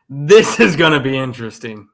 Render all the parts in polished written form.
This is going to be interesting.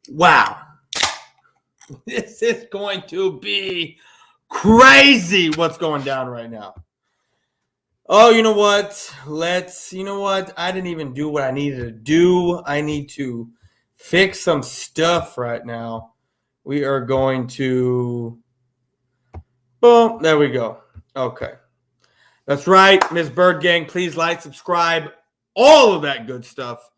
Wow. This is going to be crazy what's going down right now. Oh, you know what? I didn't even do what I needed to do. I need to fix some stuff right now. We are going to, boom, there we go. Okay. That's right, Miss Bird Gang. Please like, subscribe, all of that good stuff.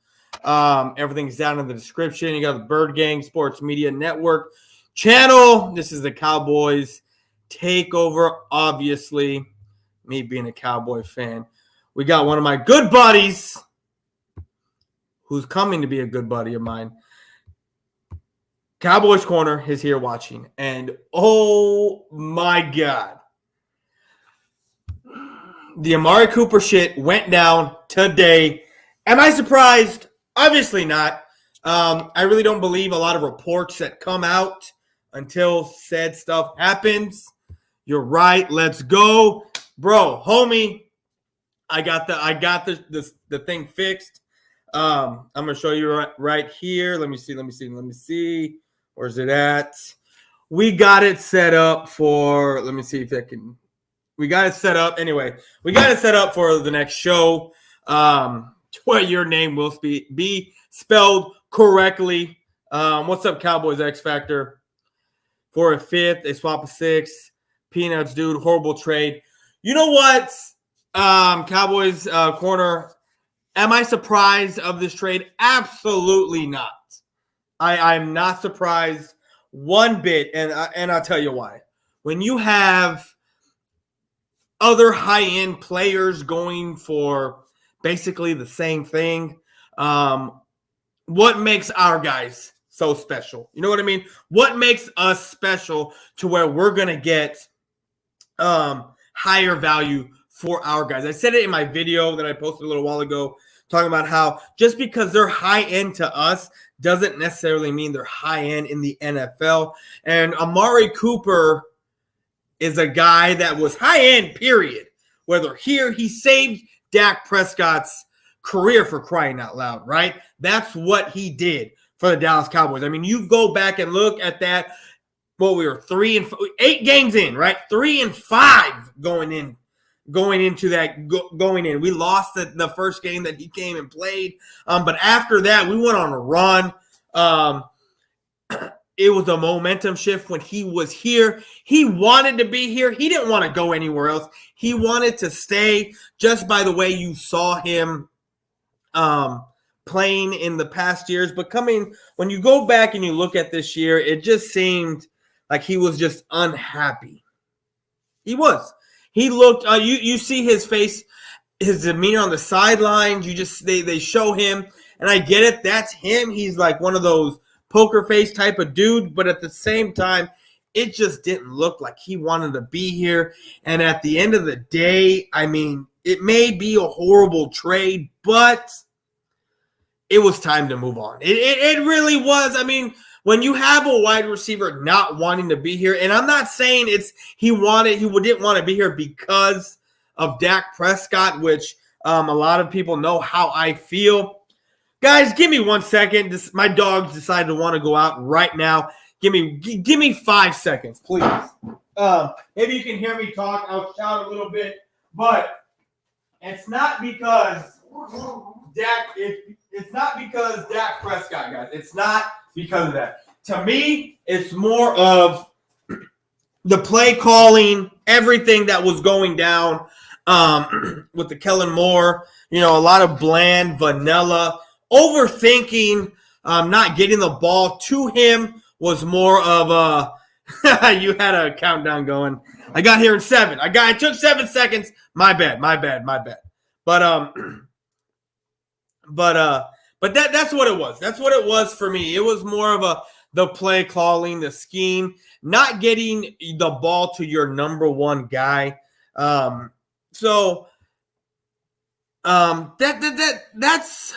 Everything's down in the description. You got the Bird Gang Sports Media Network channel. This is the Cowboys takeover, obviously. Me being a Cowboy fan. We got one of my good buddies who's coming to be a good buddy of mine. Cowboys Corner is here watching. And oh my God. The Amari Cooper shit went down today. Am I surprised? Obviously not. I really don't believe a lot of reports that come out until said stuff happens. You're right. Let's go. Bro, homie, I got the thing fixed. I'm going to show you right here. Let me see. Where's it at? We got it set up for, let me see if I can. We got it set up. Anyway, we got it set up for the next show where your name will be spelled correctly. What's up, Cowboys X Factor? For a fifth, they swap a six. Peanuts, dude. Horrible trade. You know what, Cowboys Corner, am I surprised of this trade? Absolutely not. I'm not surprised one bit, and I'll tell you why. When you have other high-end players going for basically the same thing, what makes our guys so special? You know what I mean? What makes us special to where we're going to get higher value for our guys? I said it in my video that I posted a little while ago, talking about how just because they're high end to us doesn't necessarily mean they're high end in the NFL. And Amari Cooper is a guy that was high end, period. Whether here, he saved Dak Prescott's career, for crying out loud, right? That's what he did for the Dallas Cowboys. I mean, you go back and look at that. Well, we were 8 games in, right? 3-5 going in. We lost the first game that he came and played. But after that, we went on a run. It was a momentum shift when he was here. He wanted to be here. He didn't want to go anywhere else. He wanted to stay, just by the way you saw him playing in the past years. But when you go back and you look at this year, it just seemed like he was just unhappy. He was. He looked. You see his face, his demeanor on the sidelines. They show him, and I get it. That's him. He's like one of those poker face type of dude. But at the same time, it just didn't look like he wanted to be here. And at the end of the day, I mean, it may be a horrible trade, but it was time to move on. It really was. I mean, when you have a wide receiver not wanting to be here, and I'm not saying he didn't want to be here because of Dak Prescott, which a lot of people know how I feel. Guys, give me 1 second. My dogs decided to want to go out right now. Give me 5 seconds, please. Maybe you can hear me talk. I'll shout a little bit, but it's not because It's not because Dak Prescott, guys. It's not because of that. To me, it's more of the play calling, everything that was going down. with the Kellen Moore, a lot of bland, vanilla, overthinking, not getting the ball to him was more of a you had a countdown going. I got here in 7. It took 7 seconds. My bad. But that's what it was. That's what it was for me. It was more of the play calling, the scheme, not getting the ball to your number one guy. So that's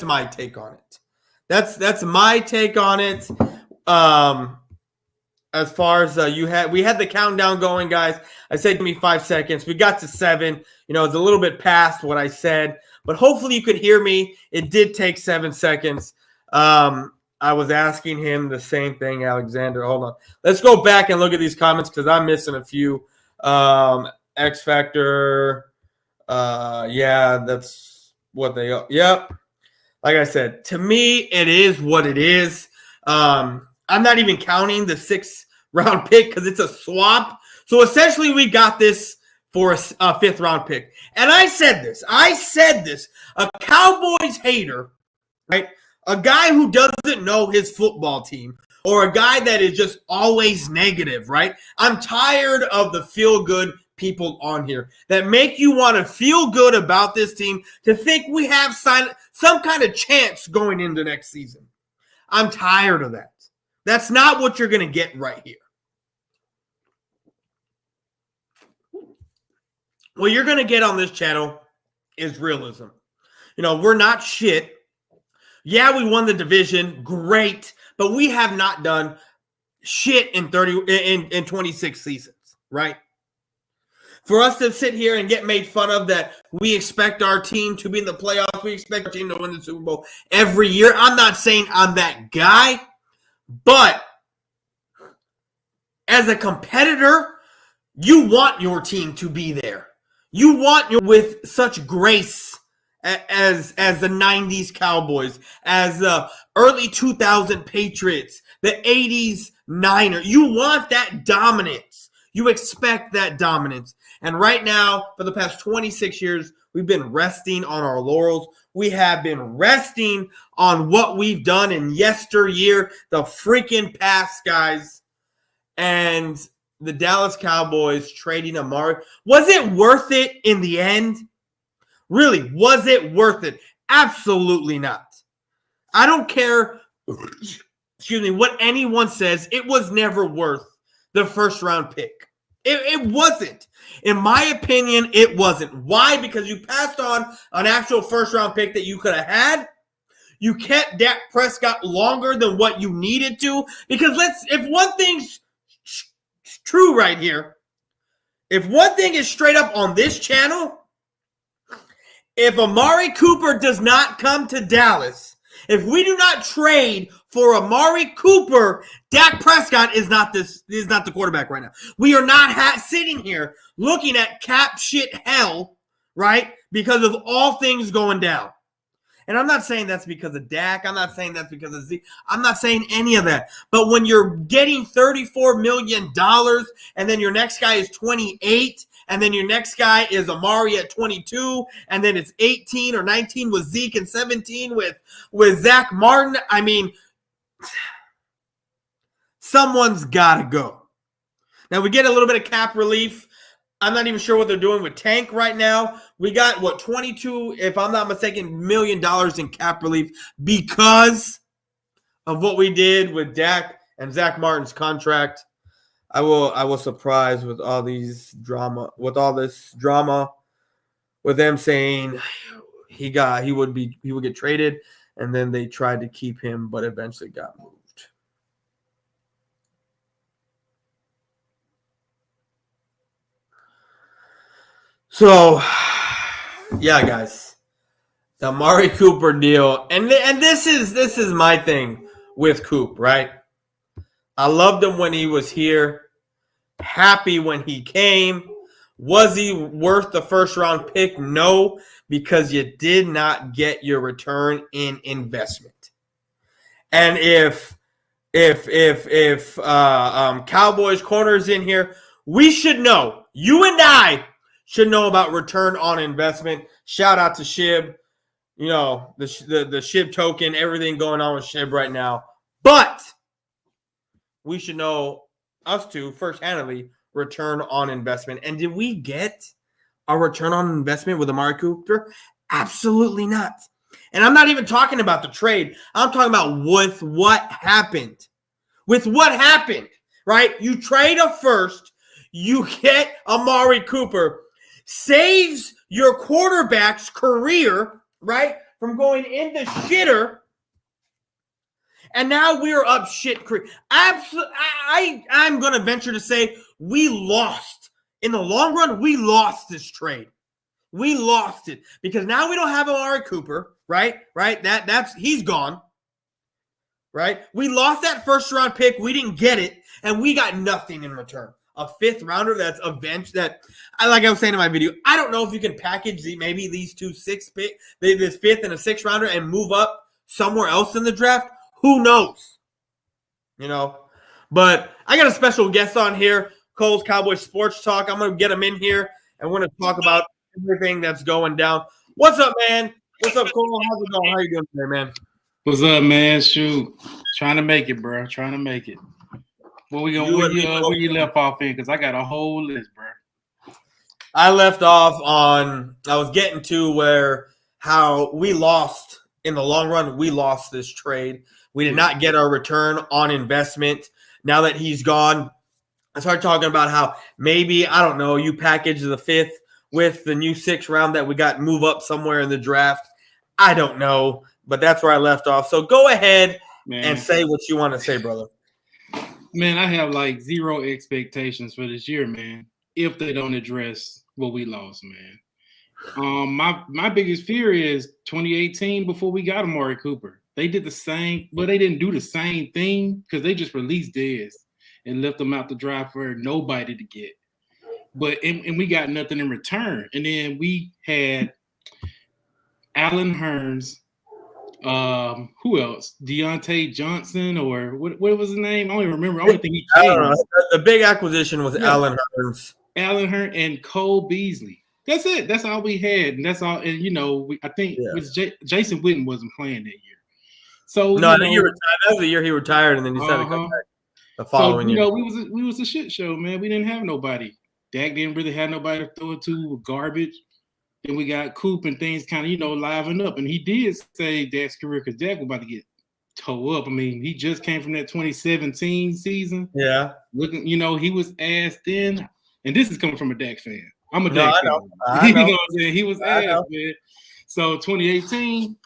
my take on it. That's my take on it. As far as we had the countdown going, guys. I said, give me 5 seconds. We got to 7. It's a little bit past what I said, but hopefully you could hear me. It did take 7 seconds. I was asking him the same thing, Alexander. Hold on. Let's go back and look at these comments because I'm missing a few. X Factor. Yeah, that's what they are. Yep. Like I said, to me, it is what it is. I'm not even counting the 6th-round pick because it's a swap. So essentially, we got this for a 5th-round pick. And I said this. A Cowboys hater, right? A guy who doesn't know his football team, or a guy that is just always negative, right? I'm tired of the feel-good people on here that make you want to feel good about this team to think we have some kind of chance going into next season. I'm tired of that. That's not what you're going to get right here. What you're going to get on this channel is realism. We're not shit. Yeah, we won the division. Great. But we have not done shit in 26 seasons, right? For us to sit here and get made fun of that we expect our team to be in the playoffs, we expect our team to win the Super Bowl every year. I'm not saying I'm that guy, but as a competitor, you want your team to be there. You want with such grace as the 90s Cowboys, as the early 2000 Patriots, the 80s Niners. You want that dominance. You expect that dominance. And right now, for the past 26 years, we've been resting on our laurels. We have been resting on what we've done in yesteryear, the freaking past, guys. And the Dallas Cowboys trading Amari. Was it worth it in the end? Really, was it worth it? Absolutely not. I don't care, what anyone says. It was never worth the 1st-round pick. It wasn't. In my opinion, it wasn't. Why? Because you passed on an actual 1st-round pick that you could have had. You kept Dak Prescott longer than what you needed to. Because if one thing's true right here, if one thing is straight up on this channel, if Amari Cooper does not come to Dallas, if we do not trade for Amari Cooper, Dak Prescott is not the quarterback right now. We are not sitting here looking at cap shit hell, right? Because of all things going down. And I'm not saying that's because of Dak. I'm not saying that's because of Zeke. I'm not saying any of that. But when you're getting $34 million and then your next guy is 28 and then your next guy is Amari at 22 and then it's 18 or 19 with Zeke and 17 with Zach Martin, I mean, someone's got to go. Now, we get a little bit of cap relief. I'm not even sure what they're doing with Tank right now. We got, 22, if I'm not mistaken, million dollars in cap relief because of what we did with Dak and Zach Martin's contract. I was surprised with all this drama, with them saying he would get traded, and then they tried to keep him, but eventually got moved. So, yeah, guys, the Amari Cooper deal, and this is my thing with Coop, right? I loved him when he was here. Happy when he came. Was he worth the 1st-round pick? No, because you did not get your return in investment. And if Cowboys Corner is in here, we should know. You and I should know about return on investment. Shout out to Shib. You know, the Shib token, everything going on with Shib right now. But we should know, us two, first-handedly, return on investment. And did we get a return on investment with Amari Cooper? Absolutely not. And I'm not even talking about the trade. I'm talking about with what happened. With what happened, right? You trade a first, you get Amari Cooper, saves your quarterback's career, right, from going into shitter, and now we're up shit creek. I'm going to venture to say we lost. In the long run, we lost this trade. We lost it because now we don't have Amari Cooper, right? He's gone, right? We lost that first round pick. We didn't get it, and we got nothing in return. A fifth rounder that's a bench that, like I was saying in my video, I don't know if you can package maybe these two this fifth and a sixth rounder and move up somewhere else in the draft. Who knows? You know, but I got a special guest on here, Cole's Cowboys Sports Talk. I'm going to get him in here, and we're going to talk about everything that's going down. What's up, man? What's up, Cole? How's it going? How you doing today, man? What's up, man? Shoot, trying to make it, bro. Trying to make it. Where you left off in? Because I got a whole list, bro. I left off on, I was getting to where how we lost in the long run. We lost this trade. We did not get our return on investment. Now that he's gone, I started talking about how maybe, I don't know, you package the fifth with the new sixth round that we got, move up somewhere in the draft. I don't know, but that's where I left off. So go ahead and say what you want to say, brother. Man, I have like zero expectations for this year, man, if they don't address what we lost, man. My biggest fear is 2018 before we got Amari Cooper. They did the same, but they didn't do the same thing because they just released Dez and left them out the draft for nobody to get. But and we got nothing in return. And then we had Allen Hurns. Who else? Deontay Johnson or what was his name? I don't even remember. I don't think he changed. The big acquisition was Allen Hurns. Allen Hurns and Cole Beasley. That's it. That's all we had, and that's all. And you know, I think Jason Witten wasn't playing that year. So no, he retired. That was the year he retired, and then he decided to come back the following year. We was a shit show, man. We didn't have nobody. Dak didn't really have nobody to throw it to. Garbage. Then we got Coop and things kind of, liven up. And he did save Dak's career because Dak was about to get towed up. I mean, he just came from that 2017 season. Yeah. Looking, he was ass then. And this is coming from a Dak fan. I'm a Dak fan. I know. You know what I'm saying? He was ass, man. So 2018.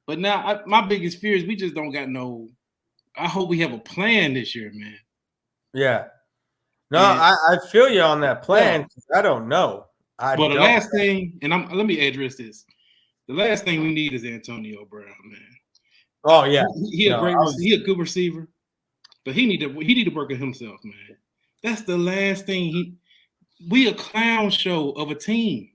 But now my biggest fear is we just don't got no – I hope we have a plan this year, man. Yeah. No, I feel you on that plan. Yeah. I don't know. The last thing, and let me address this. The last thing we need is Antonio Brown, man. Oh yeah, he a good receiver, but he need to work on himself, man. That's the last thing. We a clown show of a team.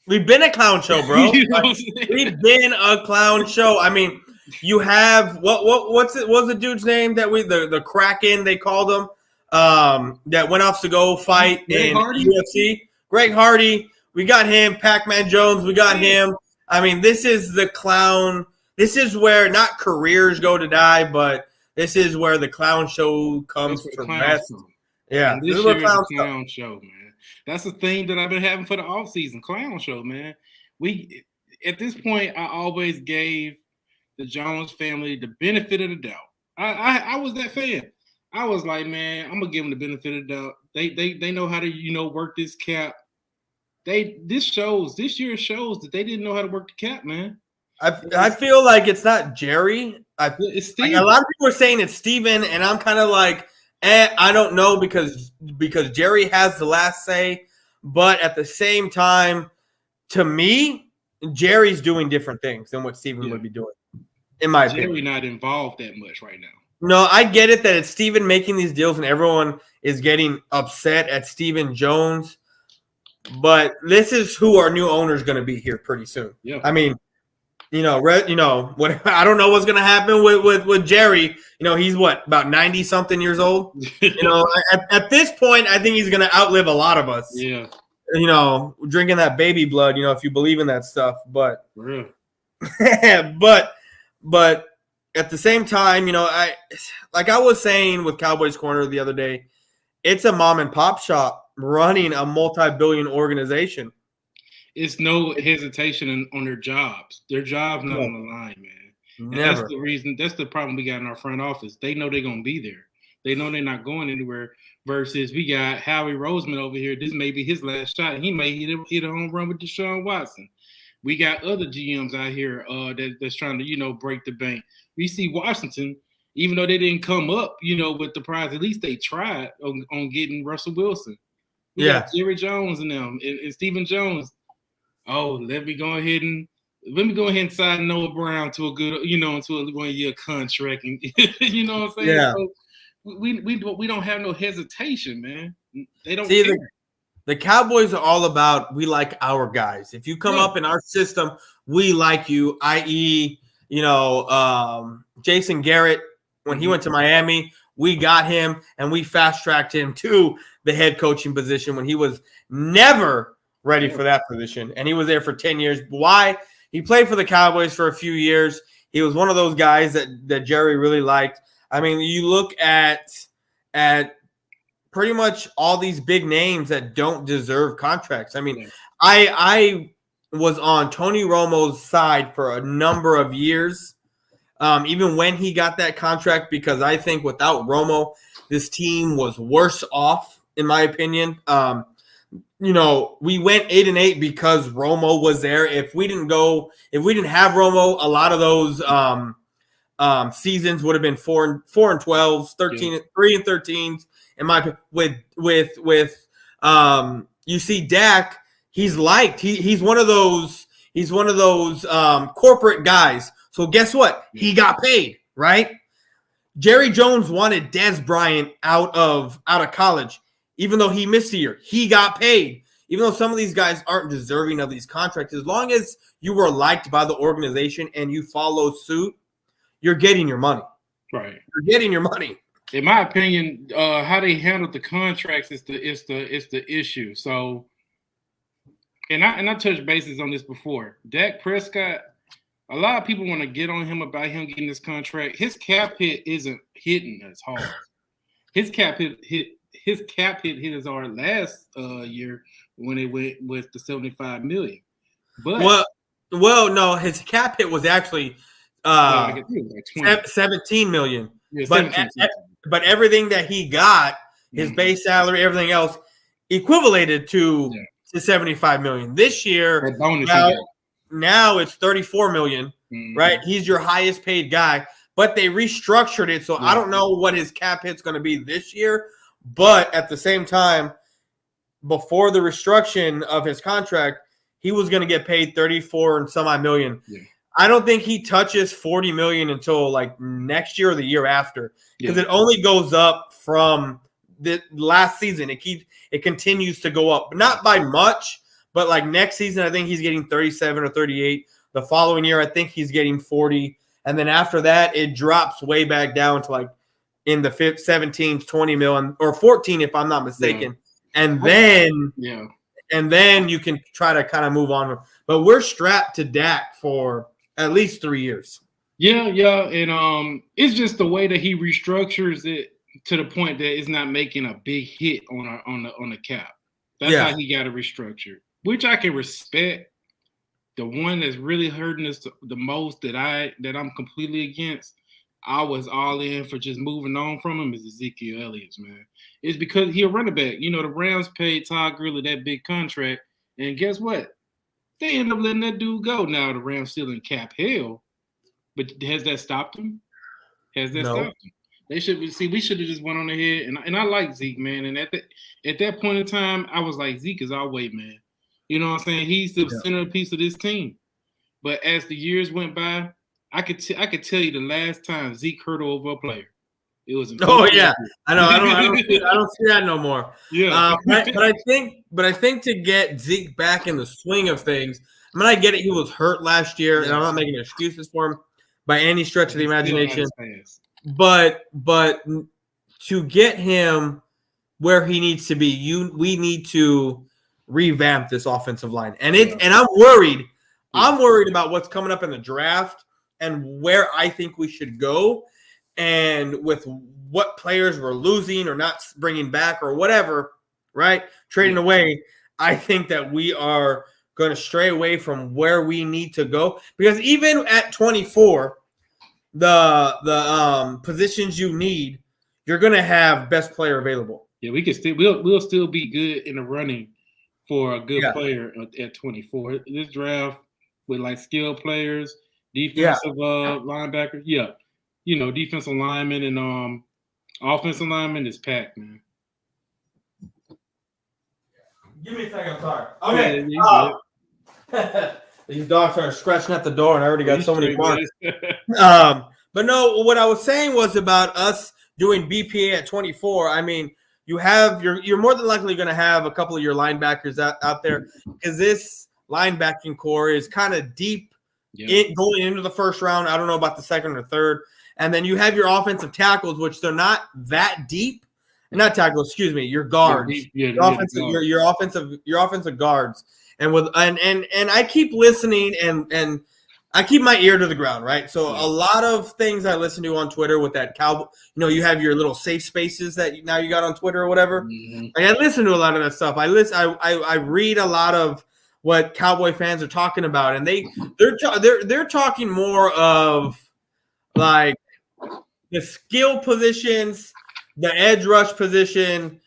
We've been a clown show, bro. We've been a clown show. I mean, you have what's the dude's name that the Kraken they called him that went off to go fight in UFC. Greg Hardy, we got him. Pac-Man Jones, we got him. I mean, this is the clown. This is where not careers go to die, but this is where the clown show comes from. Yeah, this year is a clown show, man. That's the thing that I've been having for the offseason, clown show, man. We at this point, I always gave the Jones family the benefit of the doubt. I was that fan. I was like, man, I'm gonna give them the benefit of the doubt. They know how to work this cap. This year shows that they didn't know how to work the cap, man. I feel like it's not Jerry. It's Steven. Like a lot of people are saying it's Steven, and I'm kind of like, I don't know because Jerry has the last say. But at the same time, to me, Jerry's doing different things than what Steven would be doing, in my opinion. Jerry not involved that much right now. No, I get it that it's Steven making these deals and everyone is getting upset at Steven Jones. But this is who our new owner is going to be here pretty soon. Yeah. I mean, what I don't know what's going to happen with Jerry. He's about 90-something years old. At this point, I think he's going to outlive a lot of us. Yeah. drinking that baby blood, if you believe in that stuff. But For real. but at the same time, like I was saying with Cowboys Corner the other day, it's a mom and pop shop running a multi-billion organization. It's no hesitation on their jobs. Their job's not on the line, man. And Never. that's the reason. That's the problem we got in our front office. They know they're gonna be there. They know they're not going anywhere. Versus we got Howie Roseman over here. This may be his last shot. He may hit a home run with Deshaun Watson. We got other GMs out here that's trying to break the bank. We see Washington, even though they didn't come up with the prize, at least they tried on getting Russell Wilson. We got Jerry Jones and them and Stephen Jones. Oh, let me go ahead and sign Noah Brown to a good, to a 1-year contract, and you know what I'm saying? Yeah. So we don't have no hesitation, man. They don't see care. the Cowboys are all about we like our guys. If you come up in our system, we like you. I.e., Jason Garrett when he went to Miami, we got him and we fast tracked him to the head coaching position when he was never ready for that position, and he was there for 10 years. Why? He played for the Cowboys for a few years. He was one of those guys that Jerry really liked. I mean, you look at pretty much all these big names that don't deserve contracts. I mean, I was on Tony Romo's side for a number of years, even when he got that contract, because I think without Romo, this team was worse off, in my opinion. We went 8-8 because Romo was there. If we didn't have Romo, a lot of those seasons would have been 4-12, 3-13s. In my opinion, with you see Dak, he's liked. He's one of those corporate guys. So guess what? He got paid, right? Jerry Jones wanted Dez Bryant out of college. Even though he missed a year, he got paid. Even though some of these guys aren't deserving of these contracts, as long as you were liked by the organization and you follow suit, you're getting your money. Right. You're getting your money. In my opinion, how they handled the contracts is the issue. So, and I touched bases on this before. Dak Prescott, a lot of people want to get on him about him getting this contract. His cap hit isn't hitting as hard. His cap hit his our last year when it went with the $75 million. But no, his cap hit was actually like 17 million. Yeah, but everything that he got, his base salary, everything else, equivalated to 75 million. This year, now it's 34 million, right? He's your highest paid guy, but they restructured it, so I don't know what his cap hit's going to be this year. But at the same time, before the restructuring of his contract, he was going to get paid 34 and some odd million. Yeah. I don't think he touches 40 million until like next year or the year after, because it only goes up from the last season. It continues to go up, not by much, but like next season, I think he's getting 37 or 38. The following year, I think he's getting 40. And then after that, it drops way back down to like in the 17, 20 million or 14, if I'm not mistaken. And then you can try to kind of move on. But we're strapped to Dak for at least 3 years. Yeah. And it's just the way that he restructures it to the point that it's not making a big hit on the cap. That's how he got it restructured, which I can respect. The one that's really hurting us the most that I'm completely against, I was all in for just moving on from him, is Ezekiel Elliott, man. It's because he's a running back. You know, the Rams paid Todd Gurley that big contract, and guess what? They end up letting that dude go. Now the Rams still in cap hell, but has that stopped him? Stopped him? They should be. See, we should have just went on ahead, and I like Zeke, man. And at that point in time, I was like, Zeke is our way, man. You know what I'm saying? He's the centerpiece of this team. But as the years went by, I could tell you the last time Zeke hurdled over a player. It was. I know. I don't see that no more. Yeah. But I think to get Zeke back in the swing of things, I mean, I get it. He was hurt last year, and I'm not making excuses for him by any stretch of the imagination. But to get him where he needs to be, we need to revamp this offensive line. And I'm worried. I'm worried about what's coming up in the draft and where I think we should go, and with what players we're losing or not bringing back or whatever, right? Trading away. I think that we are going to stray away from where we need to go, because even at 24, the positions you need, you're going to have best player available. Yeah, we can still we'll still be good in the running for a good player at 24. This draft with like skilled players, defensive linebackers, defensive linemen and offensive linemen is packed, man. Give me a second, I'm sorry. Okay. These dogs are scratching at the door, and I already got so many marks. But no, what I was saying was about us doing BPA at 24. I mean, you're more than likely going to have a couple of your linebackers out there, because this linebacking core is kind of deep going into the first round. I don't know about the second or third. And then you have your offensive tackles, which they're not that deep. Not tackles, excuse me, your guards. Your offensive guards. And I keep listening and I keep my ear to the ground, right? So a lot of things I listen to on Twitter with that Cowboy, you have your little safe spaces that now you got on Twitter or whatever. Mm-hmm. Like, I listen to a lot of that stuff. I read a lot of what Cowboy fans are talking about, and they're talking more of like the skill positions, the edge rush position,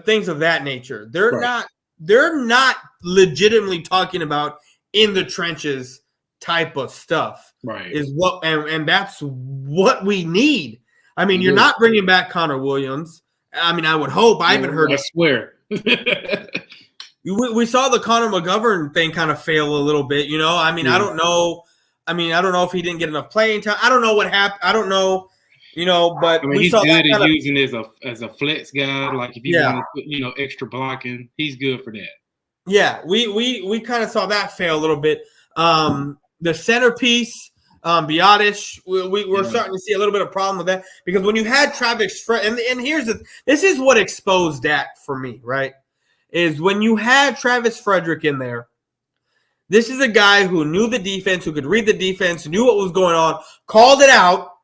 things of that nature. They're not legitimately talking about in the trenches type of stuff. Right. Is what and that's what we need. I mean, you're not bringing back Connor Williams. I mean, I would hope. I haven't heard. I swear. We saw the Connor McGovern thing kind of fail a little bit. I mean, I don't know. I mean, I don't know if he didn't get enough playing time. I don't know what happened. I don't know. But we he's saw good that at using as a flex guy. Like if you want to put, extra blocking, he's good for that. Yeah, we kind of saw that fail a little bit. The centerpiece, Biotish, we're starting to see a little bit of problem with that, because when you had Travis and this is what exposed Dak for me, right? Is when you had Travis Frederick in there. This is a guy who knew the defense, who could read the defense, knew what was going on, called it out,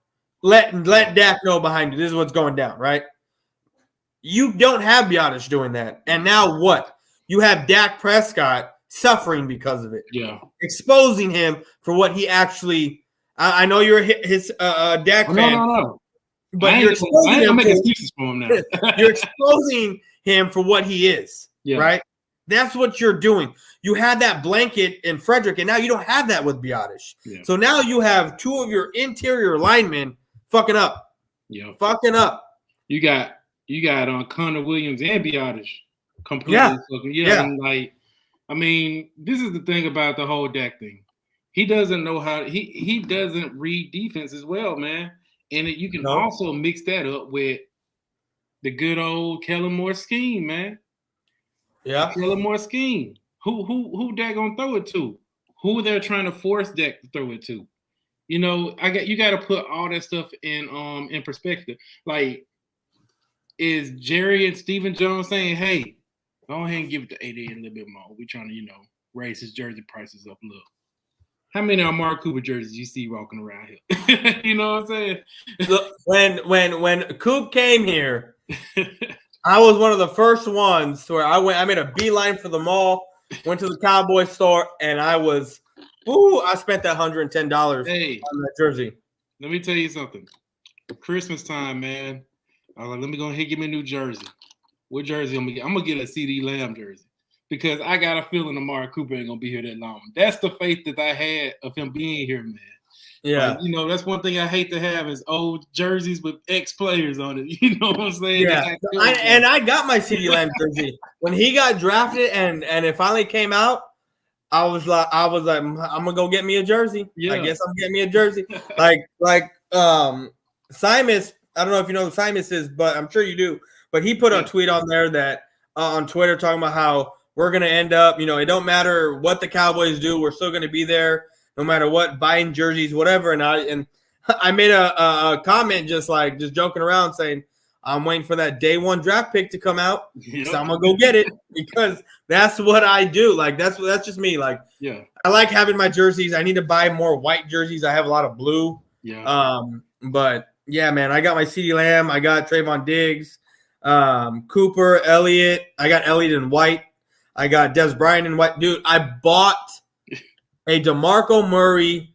let Dak know behind you. This is what's going down, right? You don't have Biotish doing that. And now what? You have Dak Prescott suffering because of it. Yeah. Exposing him for what he actually – I know you're his Dak fan. No. But you're exposing him make excuses for him now. You're exposing him for what he is, right? That's what you're doing. You had that blanket in Frederick, and now you don't have that with Biotish. Yeah. So now you have two of your interior linemen fucking up. Yeah. Fucking up. You got Connor Williams and Biotish completely fucking. Yeah. And I mean, this is the thing about the whole Dak thing. He doesn't know how he doesn't read defense as well, man. And you can also mix that up with the good old Kellen Moore scheme, man. Yeah. Kellen Moore scheme. Who Dak gonna throw it to? Who they're trying to force Dak to throw it to? You got to put all that stuff in perspective. Like, is Jerry and Stephen Jones saying, "Hey, go ahead and give it to AD a little bit more. We're trying to, raise his jersey prices up a little." How many Amari Cooper jerseys you see walking around here? You know what I'm saying? Look, when Coop came here, I was one of the first ones where I made a beeline for the mall, went to the Cowboy store, and I spent that $110 on that jersey. Let me tell you something. Christmas time, man. Let me go ahead and give me a new jersey. What jersey I'm gonna get? I'm gonna get a CD Lamb jersey, because I got a feeling Amari Cooper ain't gonna be here that long. That's the faith that I had of him being here, man. Yeah. That's one thing I hate to have is old jerseys with ex-players on it. You know what I'm saying? Yeah. I got my CD Lamb jersey when he got drafted, and it finally came out. I was like, I'm gonna go get me a jersey. Yeah. I guess I'm getting me a jersey. like Simus. I don't know if you know who Simus is, but I'm sure you do. But he put a tweet on there that on Twitter talking about how we're going to end up, it don't matter what the Cowboys do, we're still going to be there no matter what, buying jerseys, whatever. And I made a comment just joking around saying, I'm waiting for that day 1 draft pick to come out. Yep. So I'm gonna go get it because that's what I do. Like that's just me. Like I like having my jerseys. I need to buy more white jerseys. I have a lot of blue. But yeah, man, I got my CeeDee Lamb. I got Trayvon Diggs, Cooper, Elliott. I got Elliott in white. I got Des Bryant in white. Dude, I bought a DeMarco Murray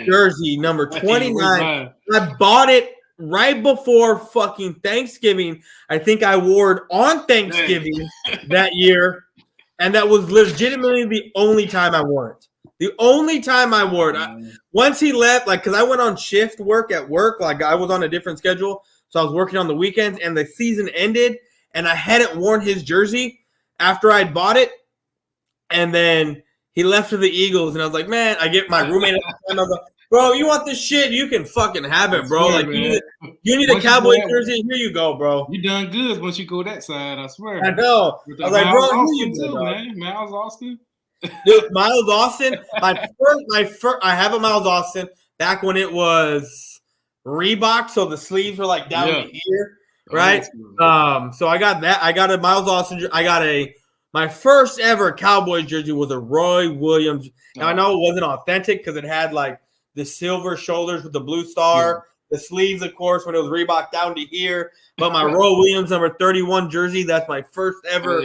jersey number 29. I bought it right before fucking Thanksgiving. I think I wore it on Thanksgiving that year, and that was legitimately the only time I wore it. The only time I wore it. Once he left, like, because I went on shift work at work, like I was on a different schedule, so I was working on the weekends, and the season ended, and I hadn't worn his jersey after I'd bought it, and then he left for the Eagles, and I was like, man, I get my roommate at the time, I was like, bro, you want this shit? You can fucking have it, bro. Swear, like you need a Cowboy jersey. Here you go, bro. You done good once you go that side, I swear. I know. I was like, bro, Austin you too, man. Miles Austin. Dude, Miles Austin. My first, I have a Miles Austin back when it was Reebok, so the sleeves were like down to here, right? So I got that. I got a Miles Austin. I got my first ever Cowboys jersey was a Roy Williams. Now I know it wasn't authentic because it had like the silver shoulders with the blue star, the sleeves, of course, when it was Reebok down to here. But my Roy Williams number 31 jersey, that's my first ever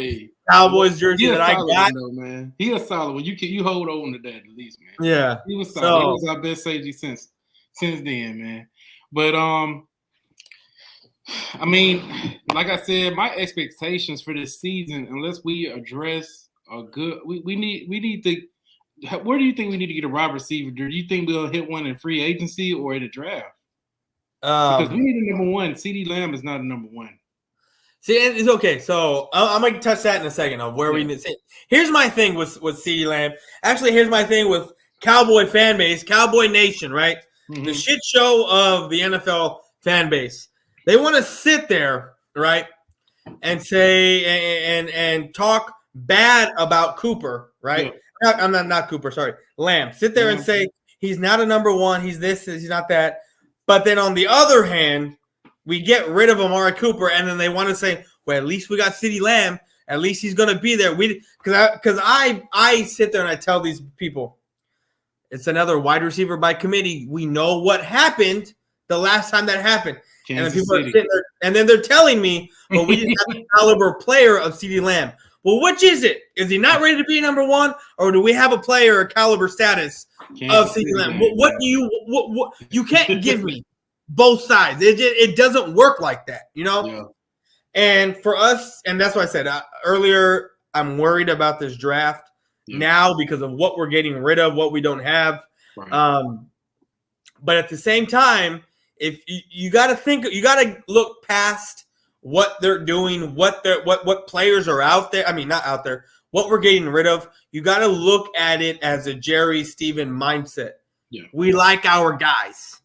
Cowboys jersey that I got. Though, man. He a solid one. You hold on to that at least, man. Yeah. He was solid. He was our best safety since then, man. But I mean, like I said, my expectations for this season, unless we address a good, we need to. Where do you think we need to get a wide receiver? Do you think we'll hit one in free agency or in a draft? Because we need a number one. CeeDee Lamb is not a number one. See, it's okay. So I'm going to touch that in a second of where we need to say. Here's my thing with CeeDee Lamb. Actually, here's my thing with Cowboy fan base, Cowboy Nation, right? The shit show of the NFL fan base. They want to sit there, right, and say and talk bad about Cooper, right? I'm not Cooper, sorry. Lamb. Sit there and say he's not a number one, he's this, he's not that. But then on the other hand, we get rid of Amari Cooper, and then they want to say, well, at least we got CeeDee Lamb. At least he's going to be there. Because I sit there and I tell these people, it's another wide receiver by committee. We know what happened the last time that happened. And then people are sitting there, and then they're telling me, well, we didn't have the caliber player of CeeDee Lamb. Well, which is it? Is he not ready to be number one, or do we have a player or caliber status of CeeDee Lamb? What do you can't give me both sides. It doesn't work like that, you know? Yeah. And for us, and that's why I said earlier, I'm worried about this draft now because of what we're getting rid of, what we don't have. Right. But at the same time, if you got to think, you got to look past what they're doing, what players are out there. I mean, not out there. What we're getting rid of. You got to look at it as a Jerry Stephen mindset. Yeah. We like our guys.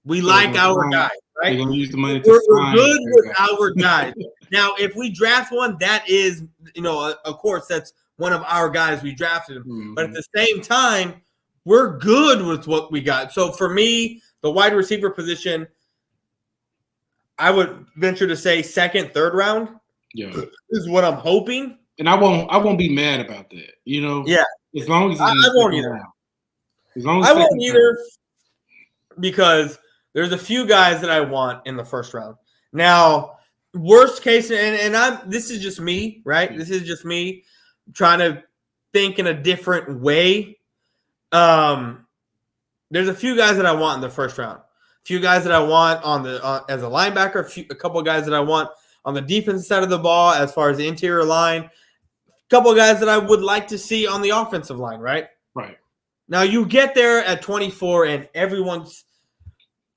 We like our guys, right? We're use the money we're good with our guys. Now, if we draft one, that is, of course, that's one of our guys. We drafted him. Mm-hmm. But at the same time, we're good with what we got. So for me, the wide receiver position, I would venture to say second, third round. Yeah, is what I'm hoping. And I won't be mad about that. Yeah, as long as I won't either. As long as I won't either, because there's a few guys that I want in the first round. Now, worst case, and this is just me, right? This is just me trying to think in a different way. There's a few guys that I want in the first round. A few guys that I want on the as a linebacker. A couple of guys that I want on the defensive side of the ball as far as the interior line. A couple of guys that I would like to see on the offensive line, right? Right. Now you get there at 24, and everyone's.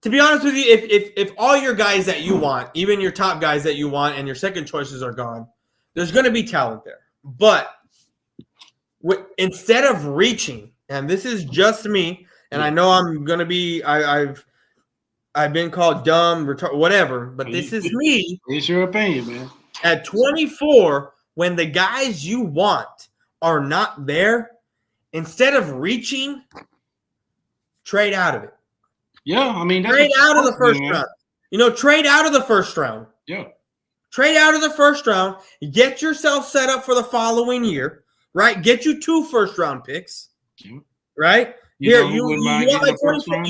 To be honest with you, if all your guys that you want, even your top guys that you want, and your second choices are gone, there's going to be talent there. But instead of reaching, and this is just me, and I know I'm going to be, I've been called dumb, whatever, but this is me. It's your opinion, man. At 24, when the guys you want are not there, instead of reaching, trade out of it. Yeah, I mean, trade out of the first round. Trade out of the first round. Yeah. Trade out of the first round. Get yourself set up for the following year, right? Get you 2 first-round picks, right? You want my 24?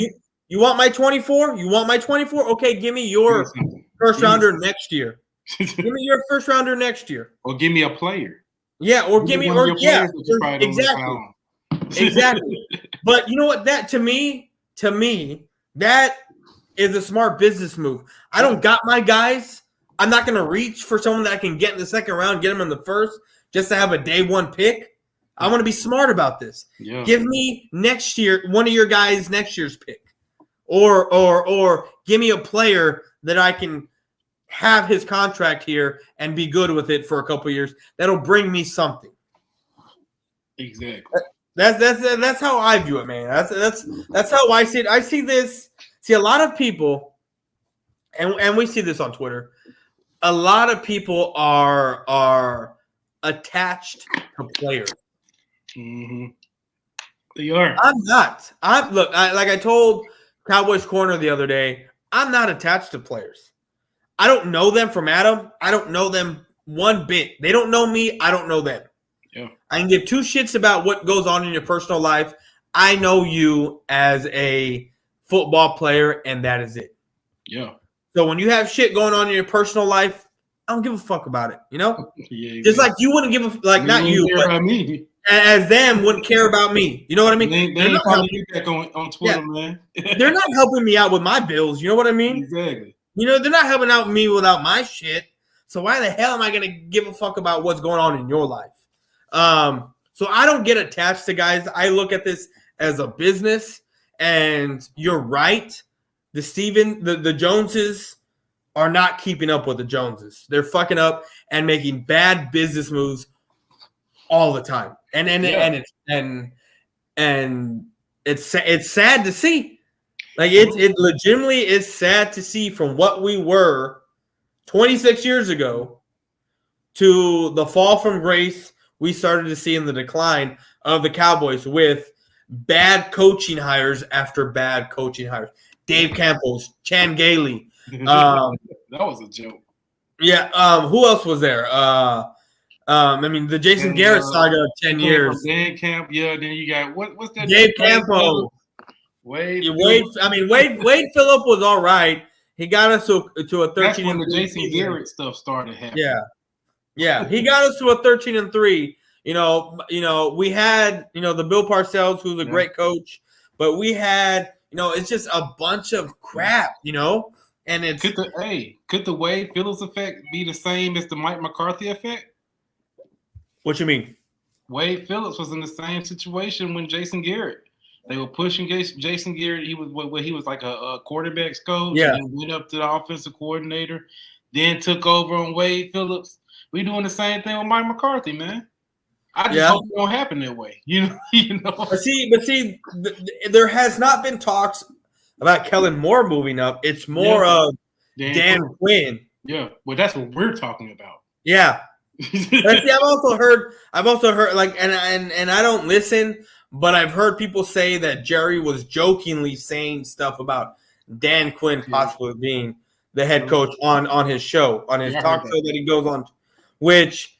You want my 24? You want my 24? Okay, give me your first-rounder next year. Give me your first-rounder next year. Or give me a player. Yeah, or give me exactly. Exactly. But you know what? That to me, that is a smart business move. I don't got my guys. I'm not going to reach for someone that I can get in the second round, get them in the first, just to have a day one pick. I want to be smart about this. Yeah. Give me next year, one of your guys next year's pick. Or give me a player that I can have his contract here and be good with it for a couple of years. That'll bring me something. Exactly. That's how I view it, man. That's how I see it. I see this. See, a lot of people, and we see this on Twitter. A lot of people are attached to players. Mm-hmm. They are. I'm not. Like I told Cowboys Corner the other day, I'm not attached to players. I don't know them from Adam. I don't know them one bit. They don't know me. I don't know them. Yeah. I can give 2 shits about what goes on in your personal life. I know you as a football player, and that is it. Yeah. So when you have shit going on in your personal life, I don't give a fuck about it. You know? Yeah, just like you wouldn't give a like, not you, but about me. As them wouldn't care about me. You know what I mean? They're not helping back on Twitter, man. They're not helping me out with my bills. You know what I mean? Exactly. You know, they're not helping out me without my shit. So why the hell am I going to give a fuck about what's going on in your life? So I don't get attached to guys. I look at this as a business, and you're right. The Joneses are not keeping up with the Joneses. They're fucking up and making bad business moves all the time. And it's sad to see. Like it legitimately is sad to see from what we were 26 years ago to the fall from grace we started to see in the decline of the Cowboys with bad coaching hires after bad coaching hires. Dave Campbell's, Chan Gailey. That was a joke. Yeah. Who else was there? I mean, the Jason Garrett saga of 10 years. Dan Camp, yeah. Then you got what's that? Dave Campo. Wade Phillip was all right. He got us to a 13. That's when the Jason Garrett stuff started happening. Yeah. He got us to a 13-3. You know, we had the Bill Parcells, who's a great coach, but we had it's just a bunch of crap. And it's could the Wade Phillips effect be the same as the Mike McCarthy effect? What you mean? Wade Phillips was in the same situation when Jason Garrett. They were pushing Jason Garrett. He was like a quarterback's coach. Yeah. And went up to the offensive coordinator, then took over on Wade Phillips. We doing the same thing with Mike McCarthy, man. I just hope it don't happen that way. You know. But see, there has not been talks about Kellen Moore moving up. It's more of Dan Quinn. Yeah, well, that's what we're talking about. Yeah. But see, I've also heard like, and I don't listen, but I've heard people say that Jerry was jokingly saying stuff about Dan Quinn possibly being the head coach on his show, on his talk show that he goes on, which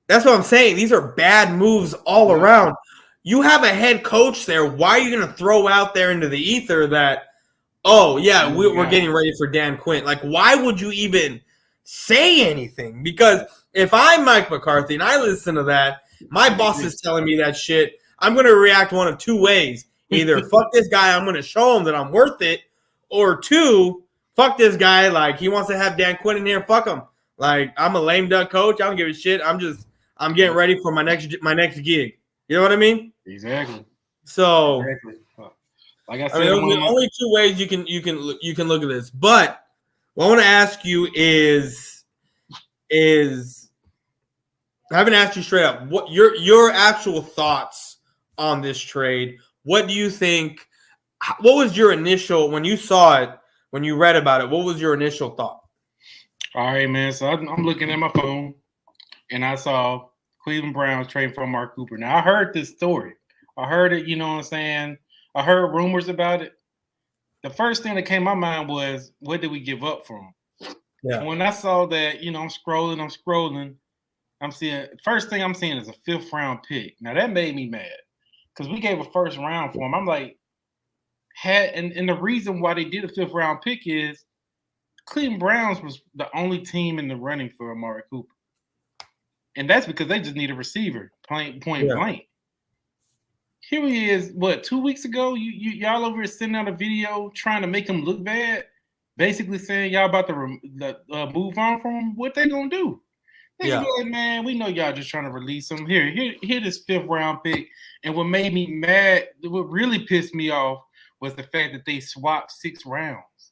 that's what I'm saying. These are bad moves all around. You have a head coach there. Why are you going to throw out there into the ether that, we're getting ready for Dan Quinn? Like, why would you even say anything? Because if I'm Mike McCarthy and I listen to that, my boss is telling me that shit, I'm going to react one of 2 ways. Either fuck this guy, I'm going to show him that I'm worth it, or 2, fuck this guy, like he wants to have Dan Quinn in here, fuck him. Like, I'm a lame duck coach, I don't give a shit. I'm getting ready for my next gig. You know what I mean? Exactly. So, like I said, there's only 2 ways you can look at this. But what I want to ask you is I haven't asked you straight up what your actual thoughts on this trade. What do you think? What was your initial when you saw it, when you read about it? What was your initial thought? All right, man. So I'm looking at my phone, and I saw Cleveland Browns trading for Mark Cooper. Now I heard this story. I heard it. You know what I'm saying? I heard rumors about it. The first thing that came to my mind was, what did we give up for him? Yeah. And when I saw that, I'm scrolling. I'm seeing first thing I'm seeing is a 5th round pick. Now that made me mad because we gave a 1st round for him. I'm like, and the reason why they did a 5th round pick is Cleveland Browns was the only team in the running for Amari Cooper. And that's because they just need a receiver, point blank. Here he is, 2 weeks ago? Y'all over here sending out a video trying to make him look bad, basically saying y'all about to move on from him. What they gonna do? They be like, man, we know y'all just trying to release him. Here this 5th round pick. And what made me mad, what really pissed me off was the fact that they swapped 6 rounds.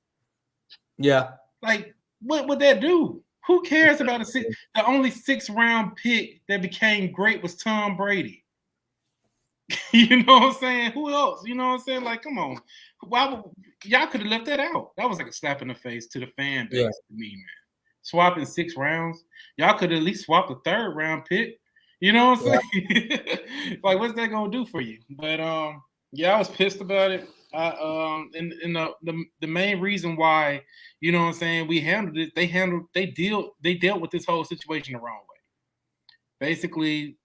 Yeah. Like, what would that do? Who cares about the only 6th round pick that became great was Tom Brady. You know what I'm saying? Who else? You know what I'm saying? Like, come on. Y'all could have left that out. That was like a slap in the face to the fan base to me, man. Swapping 6 rounds. Y'all could have at least swapped the 3rd round pick. You know what I'm saying? Like, what's that gonna do for you? But I was pissed about it. And the main reason why, you know what I'm saying, we handled it, they dealt with this whole situation the wrong way. Basically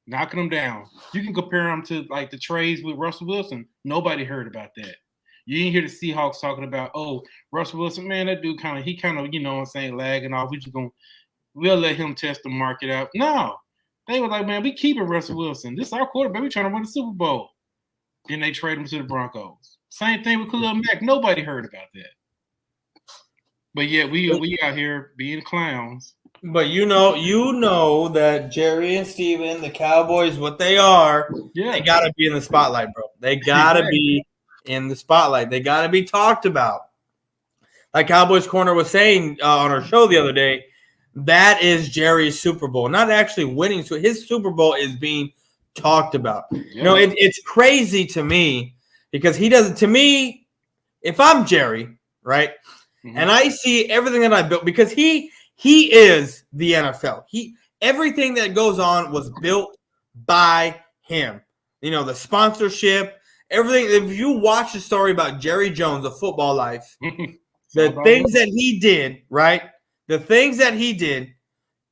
knocking them down. You can compare them to like the trades with Russell Wilson. Nobody heard about that. You didn't hear the Seahawks talking about, Russell Wilson, man, that dude kind of, you know what I'm saying, lagging off. We'll let him test the market out. No. They were like, man, we keeping Russell Wilson. This is our quarterback. We trying to win the Super Bowl. Then they trade him to the Broncos. Same thing with Khalil Mack. Nobody heard about that. But yeah, we out here being clowns. But you know that Jerry and Steven, the Cowboys, what they are, they gotta be in the spotlight, bro. They gotta be in the spotlight. They gotta be talked about. Like Cowboys Corner was saying on our show the other day, that is Jerry's Super Bowl. Not actually winning, so his Super Bowl is being talked about. Yeah. It's crazy to me because he doesn't. To me, if I'm Jerry, right, and I see everything that I built, because he is the NFL. Everything that goes on was built by him. The sponsorship, everything. If you watch the story about Jerry Jones of Football Life, the things that he did, right? The things that he did,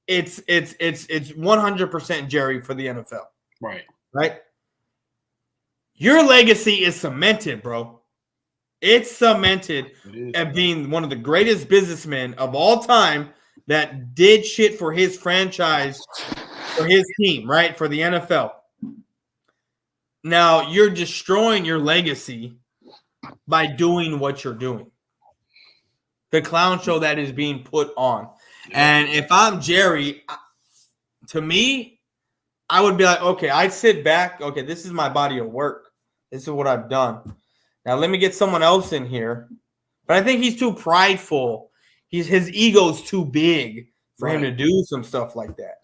it's 100% Jerry for the NFL. Right. Your legacy is cemented, bro. It's cemented at being one of the greatest businessmen of all time that did shit for his franchise, for his team, right? For the NFL. Now you're destroying your legacy by doing what you're doing. The clown show that is being put on. And if I'm Jerry, to me, I would be like, okay, I'd sit back. Okay, this is my body of work. This is what I've done. Now let me get someone else in here. But I think he's too prideful. His ego's too big for him to do some stuff like that.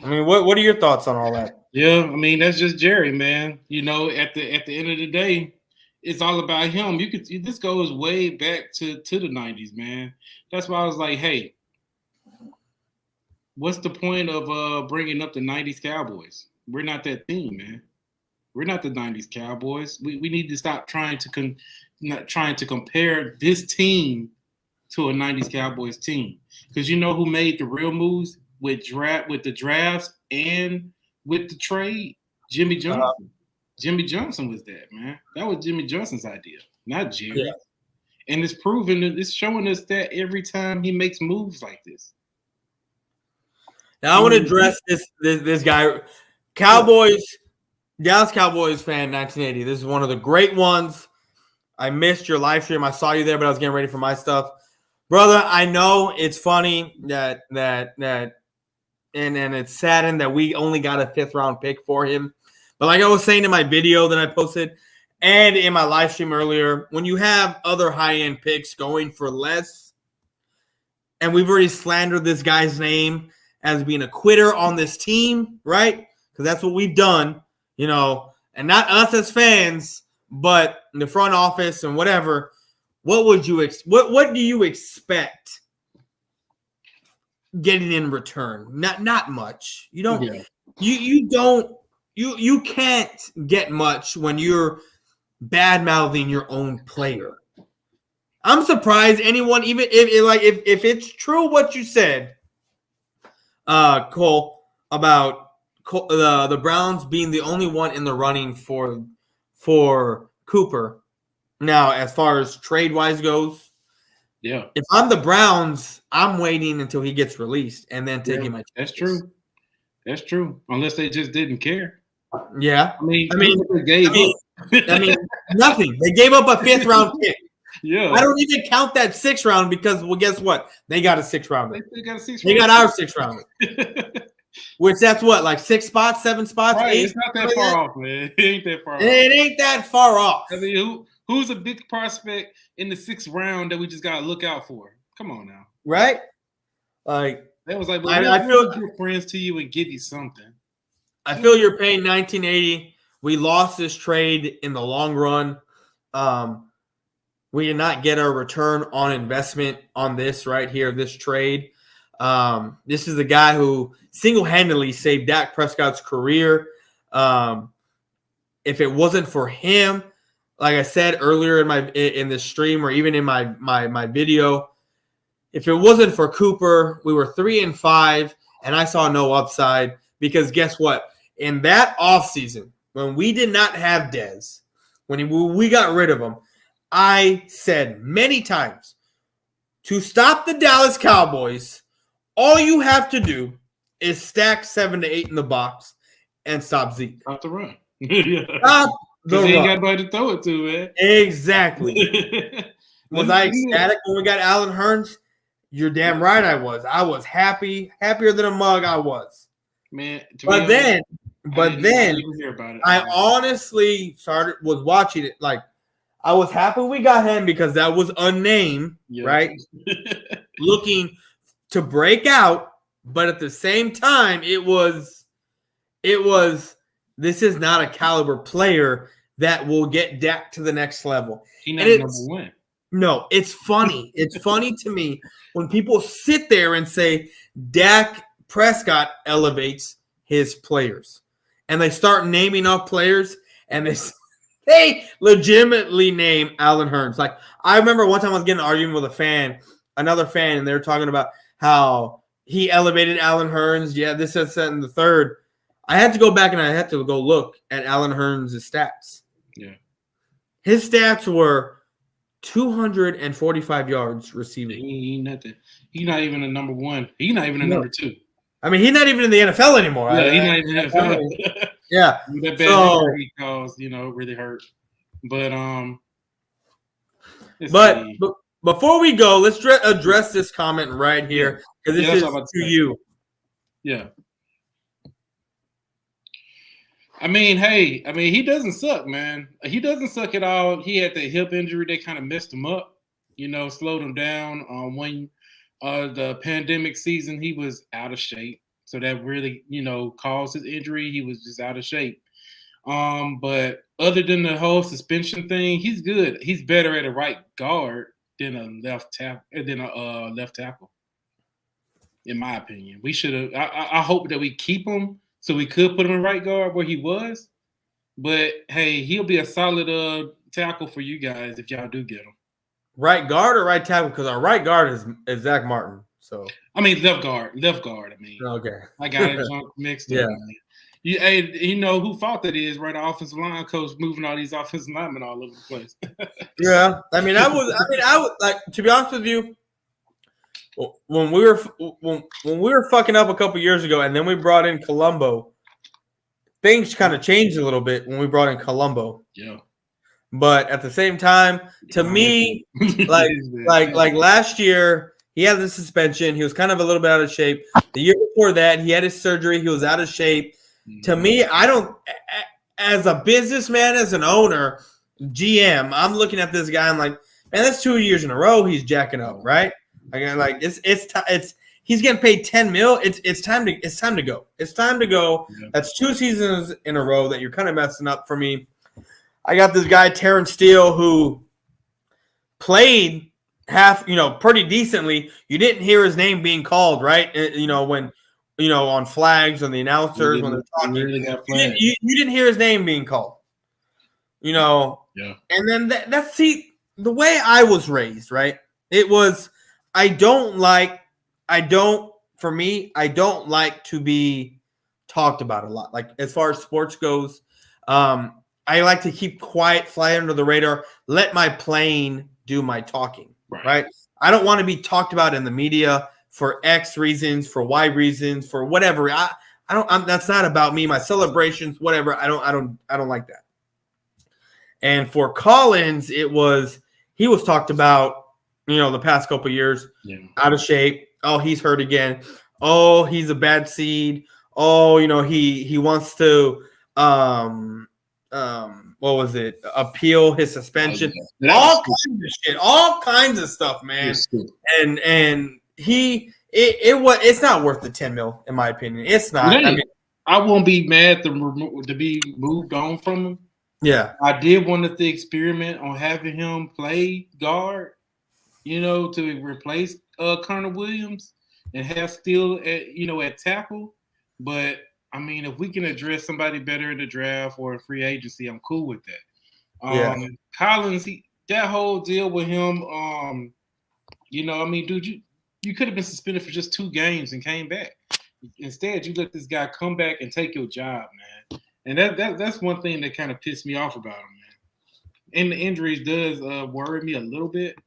I mean, what are your thoughts on all that? Yeah, I mean, that's just Jerry, man. At the end of the day, it's all about him. This goes way back to the 90s, man. That's why I was like, hey, what's the point of bringing up the 90s Cowboys? We're not that team, man. We're not the 90s Cowboys. We need to stop trying to compare this team to a 90s Cowboys team. Because you know who made the real moves with the drafts and with the trade? Jimmy Johnson. Jimmy Johnson was that, man. That was Jimmy Johnson's idea, not Jerry. Yeah. And it's showing us that every time he makes moves like this. Now I want to address this guy. Dallas Cowboys fan 1980. This is one of the great ones. I missed your live stream. I saw you there, but I was getting ready for my stuff. Brother, I know it's funny that and it's saddened that we only got a 5th round pick for him. But like I was saying in my video that I posted and in my live stream earlier, when you have other high-end picks going for less, and we've already slandered this guy's name as being a quitter on this team, right? Because that's what we've done, and not us as fans, but in the front office and whatever. What do you expect getting in return? Not much. You don't. Yeah. You don't. You can't get much when you're bad-mouthing your own player. I'm surprised anyone, even if it's true what you said, Cole, about the Browns being the only one in the running for Cooper. Now, as far as trade wise goes, yeah, if I'm the Browns, I'm waiting until he gets released and then taking my. That's true. That's true. Unless they just didn't care. Yeah, I mean, they gave up. nothing. They gave up a 5th round pick. Yeah, I don't even count that 6th round because, well, guess what? They got a 6th rounder. They got our 6th rounder. Which that's what, like 6 spots, 7 spots, right? 8. It's not that far off, man. It ain't that far off. It ain't that far off. I mean, who's a big prospect in the 6th round that we just gotta look out for? Come on now, right? Like that was like, I feel good friends to you and give you something. I feel you're paying $19.80. We lost this trade in the long run. We did not get our return on investment on this right here, this trade. This is the guy who single-handedly saved Dak Prescott's career. If it wasn't for him, like I said earlier in this stream or even in my video, if it wasn't for Cooper, we were 3-5, and I saw no upside because guess what? In that offseason, when we did not have Dez, when we got rid of him, I said many times, to stop the Dallas Cowboys, all you have to do is stack 7 to 8 in the box and stop Zeke. Stop the run. Stop the run. He ain't got nobody to throw it to, man. Exactly. Was I ecstatic when we got Allen Hurns? You're damn right I was. I was happier than a mug I was. Man, but then I honestly was watching it like I was happy we got him because that was a name, right? Looking to break out, but at the same time, it was this is not a caliber player that will get Dak to the next level. He's not number one. No, it's funny. It's funny to me when people sit there and say Dak Prescott elevates his players. And they start naming off players and they legitimately name Allen Hurns. Like, I remember one time I was getting an argument with another fan, and they were talking about how he elevated Allen Hurns. Yeah, this, that, and the third. I had to go back and I had to go look at Allen Hurns' stats. Yeah. His stats were 245 yards receiving. He ain't nothing. He's not even a number one. He's not even a number 2. I mean, he's not even in the NFL anymore. Yeah, he's not even in the NFL. Yeah. That bad he caused, really hurt. But before we go, let's address this comment right here because this is to you. Yeah. I mean, he doesn't suck, man. He doesn't suck at all. He had the hip injury that kind of messed him up, slowed him down. When the pandemic season, he was out of shape. So that really, caused his injury. He was just out of shape. But other than the whole suspension thing, he's good. He's better at a right guard than a left tackle. In my opinion, we should have. I hope that we keep him so we could put him in right guard where he was. But hey, he'll be a solid tackle for you guys if y'all do get him. Right guard or right tackle? Because our right guard is Zach Martin. So I mean left guard. I mean, okay, I got it mixed up. Yeah, who fault that is? Right, the offensive line coach moving all these offensive linemen all over the place. Yeah, I would like to be honest with you. When we were fucking up a couple years ago, and then we brought in Colombo, things kind of changed a little bit when we brought in Colombo. Yeah. But at the same time, to me, like last year, he had the suspension. He was kind of a little bit out of shape. The year before that, he had his surgery. He was out of shape. To me, I don't – as a businessman, as an owner, GM, I'm looking at this guy. I'm like, man, that's 2 years in a row he's jacking up, right? Like it's he's getting paid $10 million. It's time to go. It's time to go. Yeah. That's 2 seasons in a row that you're kind of messing up for me. I got this guy, Terrence Steele, who played pretty decently. You didn't hear his name being called, right? When, on flags and the announcers when they're talking. You didn't hear his name being called. Yeah. And then the way I was raised, right? It was I don't like to be talked about a lot. Like as far as sports goes, I like to keep quiet, fly under the radar, let my plane do my talking, right? I don't want to be talked about in the media for X reasons, for Y reasons, for whatever. That's not about me, my celebrations, whatever. I don't like that. And for Collins, he was talked about, the past couple of years, out of shape. Oh, he's hurt again. Oh, he's a bad seed. Oh, he wants to what was it? Appeal his suspension. All kinds of shit. All kinds of stuff, man. And it's not worth the $10 million, in my opinion. It's not. I won't be mad to be moved on from him. Yeah. I did want to experiment on having him play guard, to replace Connor Williams and have Steele at tackle. But I mean, if we can address somebody better in the draft or in free agency, I'm cool with that. Collins, that whole deal with him, dude, you could have been suspended for just 2 games and came back. Instead, you let this guy come back and take your job, man. And that's one thing that kind of pissed me off about him, man. And the injuries does worry me a little bit.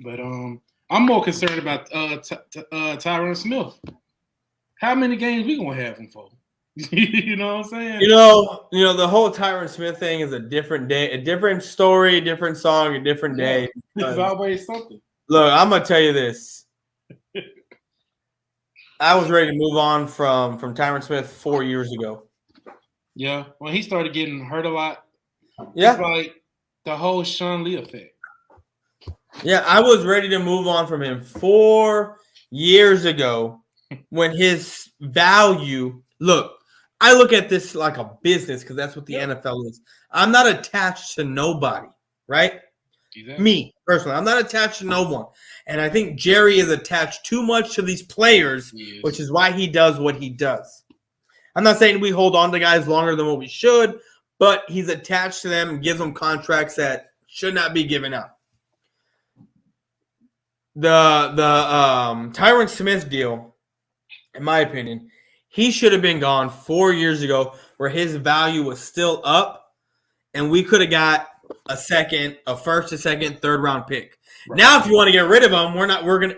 But I'm more concerned about Tyron Smith. How many games we gonna have him for? You know what I'm saying? The whole Tyron Smith thing is a different day, a different story, a different song, a different day. It's always something. Look, I'm gonna tell you this. I was ready to move on from Tyron Smith 4 years ago. Yeah, when he started getting hurt a lot. Yeah, it's like the whole Sean Lee effect. Yeah, I was ready to move on from him 4 years ago when his value – look, I look at this like a business because that's what the NFL is. I'm not attached to nobody, right? Exactly. Me, personally. I'm not attached to no one. And I think Jerry is attached too much to these players, which is why he does what he does. I'm not saying we hold on to guys longer than what we should, but he's attached to them and gives them contracts that should not be given out. The Tyron Smith deal, in my opinion, he should have been gone 4 years ago where his value was still up, and we could have got a first, a second, third round pick. Right. Now, if you want to get rid of him,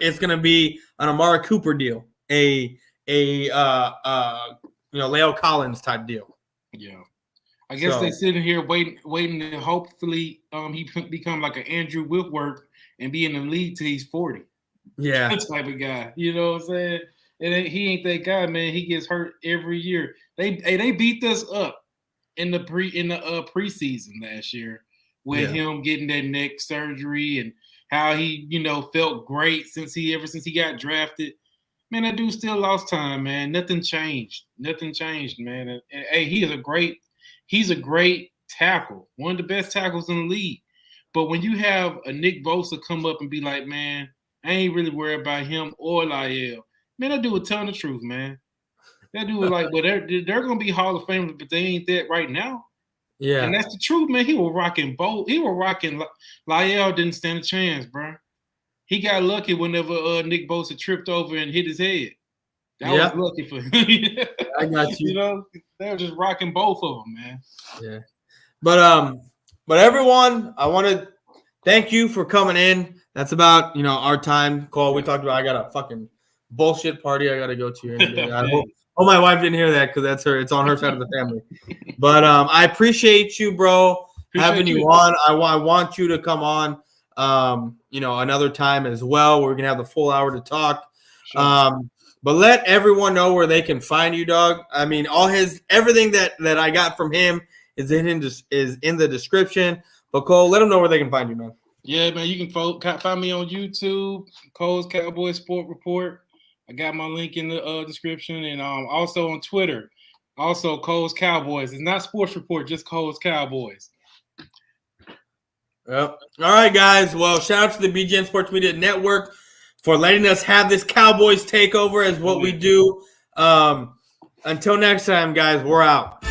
it's gonna be an Amari Cooper deal, a Leo Collins type deal. Yeah. I guess they're sitting here waiting to hopefully he become like an Andrew Whitworth and be in the league till he's 40. Yeah. That type of guy. You know what I'm saying? And he ain't that guy, man. He gets hurt every year. They beat us up in the preseason last year with him getting that neck surgery and how he, felt great since he got drafted. Man, that dude still lost time, man. Nothing changed, man. And hey, he's a great tackle, one of the best tackles in the league. But when you have a Nick Bosa come up and be like, man, I ain't really worried about him or Lyle. Man, that dude was telling the truth, man. That dude was like, well, they're going to be Hall of Famers, but they ain't that right now. Yeah. And that's the truth, man. He was rocking both. He was rocking. Lyle didn't stand a chance, bro. He got lucky whenever Nick Bosa tripped over and hit his head. That was lucky for him. I got you. They were just rocking both of them, man. Yeah. But everyone, I want to thank you for coming in. That's about, our time. Cole, we talked about I got a fucking bullshit party I got to go to. I hope my wife didn't hear that because that's her. It's on her side of the family. But I appreciate you, bro, having you on. I want you to come on, another time as well. We're going to have the full hour to talk. Sure. But let everyone know where they can find you, dog. I mean, everything that I got from him is in the description. But Cole, let them know where they can find you, man. Yeah, man, you can find me on YouTube, Cole's Cowboy Sport Report. I got my link in the description, and also on Twitter, also Cole's Cowboys. It's not Sports Report, just Cole's Cowboys. Well, all right, guys. Well, shout out to the BGN Sports Media Network for letting us have this Cowboys takeover as what we do. Until next time, guys, we're out.